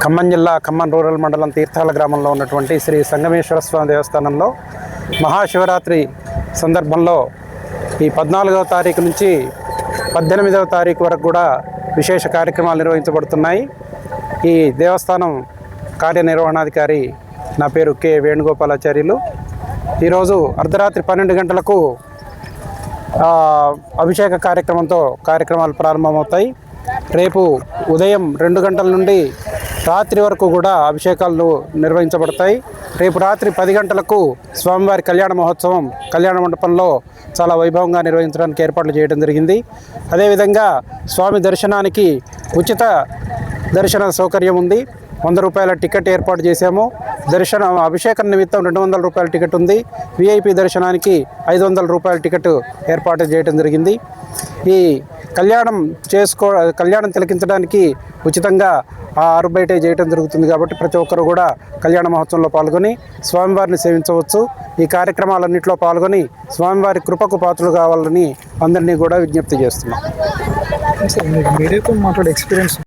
ఖమ్మం జిల్లా ఖమ్మం రూరల్ మండలం తీర్థాల గ్రామంలో ఉన్నటువంటి శ్రీ సంగమేశ్వర స్వామి దేవస్థానంలో మహాశివరాత్రి సందర్భంలో ఈ 14వ తారీఖు నుంచి 18వ తారీఖు వరకు కూడా విశేష కార్యక్రమాలు నిర్వహించబడుతున్నాయి. ఈ దేవస్థానం కార్యనిర్వహణాధికారి నా పేరు కె వేణుగోపాలాచార్యులు. ఈరోజు అర్ధరాత్రి 12 గంటలకు అభిషేక కార్యక్రమాలు ప్రారంభమవుతాయి. రేపు ఉదయం 2 గంటల నుండి రాత్రి వరకు కూడా అభిషేకాలు నిర్వహించబడతాయి. రేపు రాత్రి 10 గంటలకు స్వామివారి కళ్యాణ మహోత్సవం కళ్యాణ మండపంలో చాలా వైభవంగా నిర్వహించడానికి ఏర్పాట్లు చేయడం జరిగింది. అదేవిధంగా స్వామి దర్శనానికి ఉచిత దర్శన సౌకర్యం ఉంది. 100 రూపాయల టికెట్ ఏర్పాటు చేశాము. అభిషేకం నిమిత్తం 200 రూపాయల టికెట్ ఉంది. విఐపి దర్శనానికి 500 రూపాయల టికెట్ ఏర్పాటు చేయడం జరిగింది. ఈ కళ్యాణం తిలకించడానికి ఉచితంగా ఆరు బయటే చేయడం జరుగుతుంది. కాబట్టి ప్రతి ఒక్కరు కూడా కళ్యాణ మహోత్సవంలో పాల్గొని స్వామివారిని సేవించవచ్చు. ఈ కార్యక్రమాలన్నింటిలో పాల్గొని స్వామివారి కృపకు పాత్రలు కావాలని అందరినీ కూడా విజ్ఞప్తి చేస్తున్నాం. మీడియాతో మాట్లాడే ఎక్స్పీరియన్స్